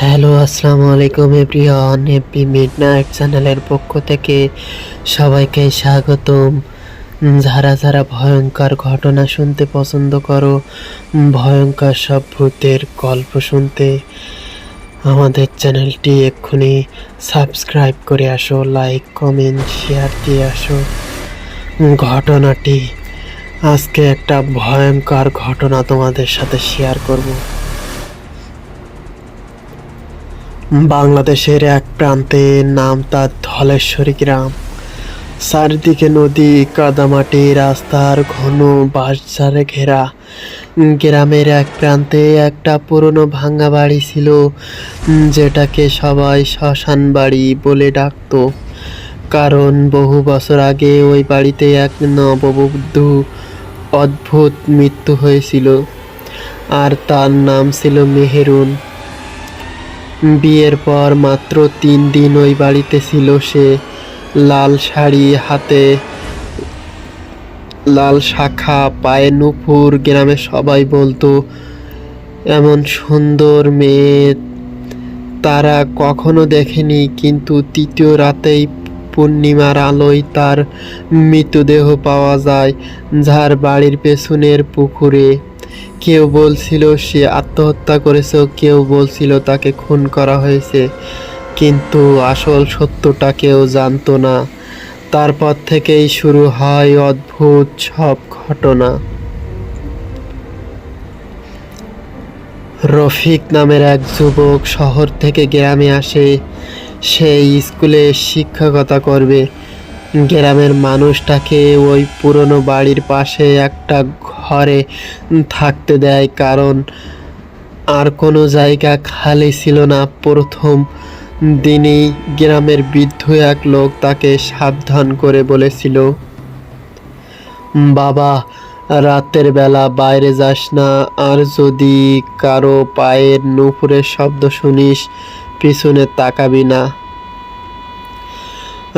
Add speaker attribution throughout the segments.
Speaker 1: Hello, আসসালামু আলাইকুম everyone. AP midnight চ্যানেলের পক্ষ থেকে সবাইকে স্বাগতম। যারা যারা ভয়ঙ্কর ঘটনা শুনতে পছন্দ করো, ভয়ঙ্কর সব ভূতের গল্প শুনতে, আমাদের চ্যানেলটি এক্ষুনি সাবস্ক্রাইব করে আসো, লাইক কমেন্ট শেয়ার দিয়ে আসো। ঘটনাটি আজকে একটা ভয়ঙ্কর ঘটনা তোমাদের সাথে শেয়ার করব। বাংলাদেশের এক প্রান্তে, নাম তার ধলেশ্বরী গ্রাম। চারিদিকে নদী, কাদামাটি, রাস্তার ঘন বাঁশঝাড়ে ঘেরা। গ্রামের এক প্রান্তে একটা পুরনো ভাঙা বাড়ি ছিল, যেটাকে সবাই শ্মশান বাড়ি বলে ডাকতো। কারণ বহু বছর আগে ওই বাড়িতে এক নববধূ অদ্ভুত মৃত্যু হয়েছিল, আর তার নাম ছিল মেহেরুন। বিয়ের পর মাত্র 3 দিন ওই বাড়িতে ছিল সে। লাল শাড়ি, হাতে লাল শাখা, পায়ে নূপুর। গ্রামে সবাই বলতো, এমন সুন্দর মেয়ে তারা কখনো দেখেনি। কিন্তু তৃতীয় রাতেই পূর্ণিমার আলোয় তার মৃতদেহ পাওয়া যায় যার বাড়ির পেছনের পুকুরে। কেউ বলছিল সে আত্মহত্যা করেছে, কেউ বলছিল তাকে খুন করা হয়েছে, কিন্তু আসল সত্যটা কেউ জানতো না। তারপর থেকেই শুরু হয় অদ্ভুত সব ঘটনা। রফিক নামের এক যুবক শহর থেকে গ্রামে আসে। সে স্কুলে শিক্ষকতা করবে। গ্রামের মানুষটাকে ওই পুরনো বাড়ির পাশে একটা ঘরে থাকতে দেয়, কারণ আর কোনো জায়গা খালি ছিল না। প্রথম দিনেই গ্রামের বৃদ্ধ এক লোক তাকে সাবধান করে বলেছিল, বাবা, রাতের বেলা বাইরে যাস না, আর যদি কারো পায়ের নুপুরের শব্দ শুনিস, পিছনে তাকাবি না।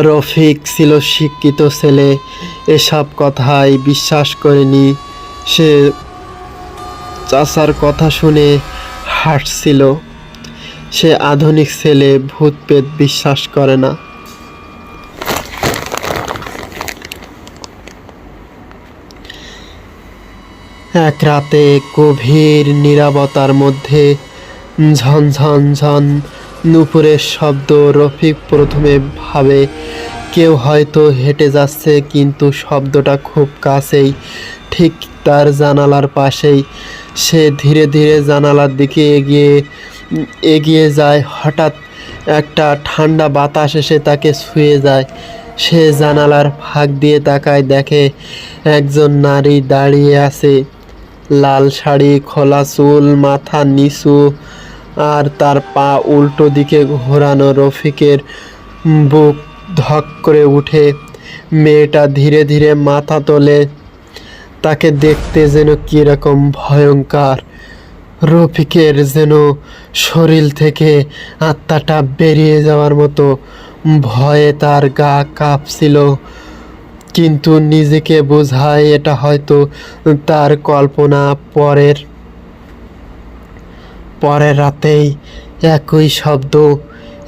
Speaker 1: রফিক ছিল শিক্ষিত ছেলে, এসব কথাই বিশ্বাস করেনি। সে চাচার কথা শুনে হাসছিল। সে আধুনিক ছেলে, ভূত প্রেত বিশ্বাস করে না। এক রাতে গভীর নীরবতার মধ্যে ঝনঝন ঝন নূপুরের শব্দ। রফিক প্রথমে ভাবে কেউ হয়তো হেঁটে যাচ্ছে, কিন্তু শব্দটা খুব কাছেই, ঠিক তার জানালার পাশেই। সে ধীরে ধীরে জানালার দিকে এগিয়ে যায়। হঠাৎ একটা ঠান্ডা বাতাস এসে তাকে ছুঁয়ে যায়। সে জানালার ফাঁক দিয়ে তাকায়, দেখে একজন নারী দাঁড়িয়ে আছে। লাল শাড়ি, খোলা চুল, মাথা নিচু, আর তার পা উল্টো দিকে ঘোরানো। রফিকের বুক ধক করে উঠে। মেয়েটা ধীরে ধীরে মাথা তোলে। তাকে দেখতে যেন কিরকম ভয়ঙ্কর। রফিকের যেন শরীর থেকে আত্মাটা বেরিয়ে যাওয়ার মতো। ভয়ে তার গা কাঁপছিল, কিন্তু নিজেকে বোঝায় এটা হয়তো তার কল্পনা। পরের রাতেই একই শব্দ।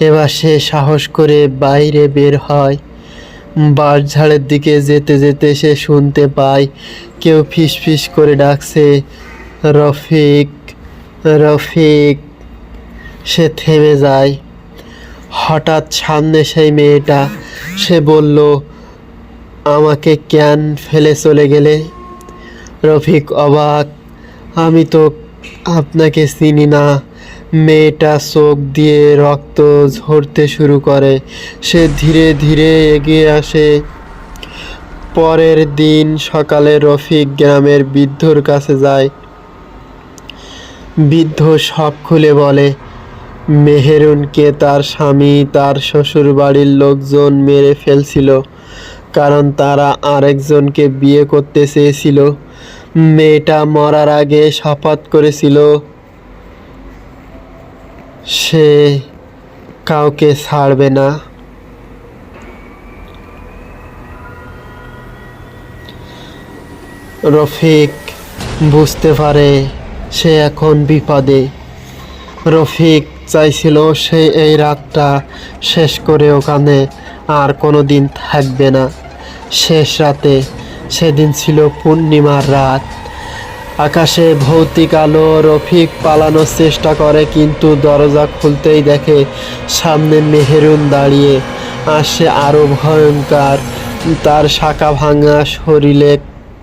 Speaker 1: এবার সে সাহস করে বাইরে বের হয়। বাঁশঝাড়ের দিকে যেতে যেতে সে শুনতে পায় কেউ ফিসফিস করে ডাকছে, রফিক, রফিক। সে থেমে যায়। হঠাৎ সামনে সেই মেয়েটা। সে বলল, আমাকে কেন ফেলে চলে গেলে? রফিক অবাক, আমি তো আপনাকে চিনি না। মেয়েটা চোখ দিয়ে রক্ত ঝরতে শুরু করে। সে ধীরে ধীরে এগিয়ে আসে। পরের দিন সকালে রফিক গ্রামের বৃদ্ধর কাছে যায়। বৃদ্ধ সব খুলে বলে, মেহেরুনকে তার স্বামী, তার শ্বশুর বাড়ির লোকজন মেরে ফেলছিল, কারণ তারা আরেকজনকে বিয়ে করতে চেয়েছিল। মেয়েটা মরার আগে শপথ করেছিল সে কাউকে ছাড়বে না। রফিক বুঝতে পারে সে এখন বিপদে। রফিক চাইছিল সে এই রাতটা শেষ করে ওখানে আর কোনো দিন থাকবে না। শেষ রাতে, সেদিন ছিল পূর্ণিমার রাত। আকাশে ভৌতিক আলো। রফিক পালানোর চেষ্টা করে, কিন্তু দরজা খুলতেই দেখে সামনে মেহেরুন দাঁড়িয়ে। আর সে আরও ভয়ঙ্কর। তার শাখা ভাঙা, শরীরে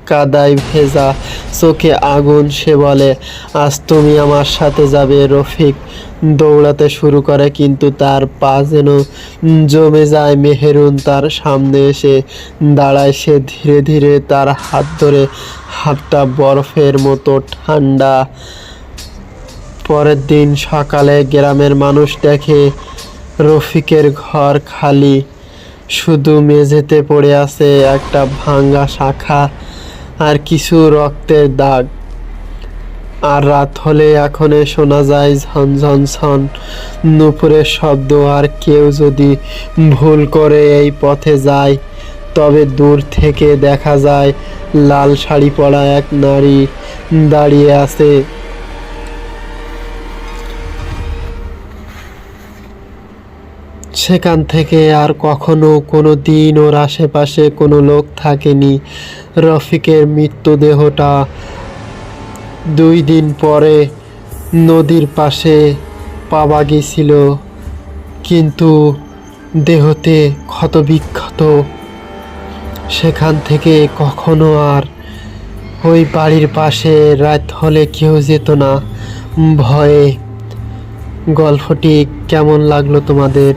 Speaker 1: কাদায় ভেজা, চোখে আগুন। সে বলে, আজ তুমি আমার সাথে যাবে। রফিক দৌড়াতে শুরু করে, কিন্তু তার পা যেন জমে যায়। মেহেরুন তার সামনে এসে দাঁড়ায়। সে ধীরে ধীরে তার হাত ধরে, হাতটা বরফের মতো ঠান্ডা। পরের দিন সকালে গ্রামের মানুষ দেখে রফিকের ঘর খালি, শুধু মেঝেতে পড়ে আছে একটা ভাঙা শাখা আর কিছু রক্তের দাগ। আর রাত হলে এখনো শোনা যায় ঝনঝন ঝন নুপুরের শব্দ। আর কেউ যদি ভুল করে এই পথে যায়, তবে দূর থেকে দেখা যায় লাল শাড়ি পরা এক নারী দাঁড়িয়ে আছে। সেখান থেকে আর কখনো কোনো দিন ওর আশেপাশে কোনো লোক থাকেনি। রফিকের মৃতদেহটা 2 দিন পরে নদীর পাশে পাওয়া গেছিল, কিন্তু দেহতে ক্ষতবিক্ষত। সেখান থেকে কখনো আর ওই বাড়ির পাশে রাত হলে কেউ যেত না ভয়ে। গল্পটি কেমন লাগলো তোমাদের?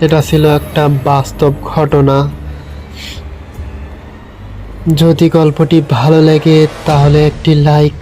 Speaker 1: এটা ছিল একটা বাস্তব ঘটনা। যদি গল্পটি ভালো লাগে তাহলে একটি লাইক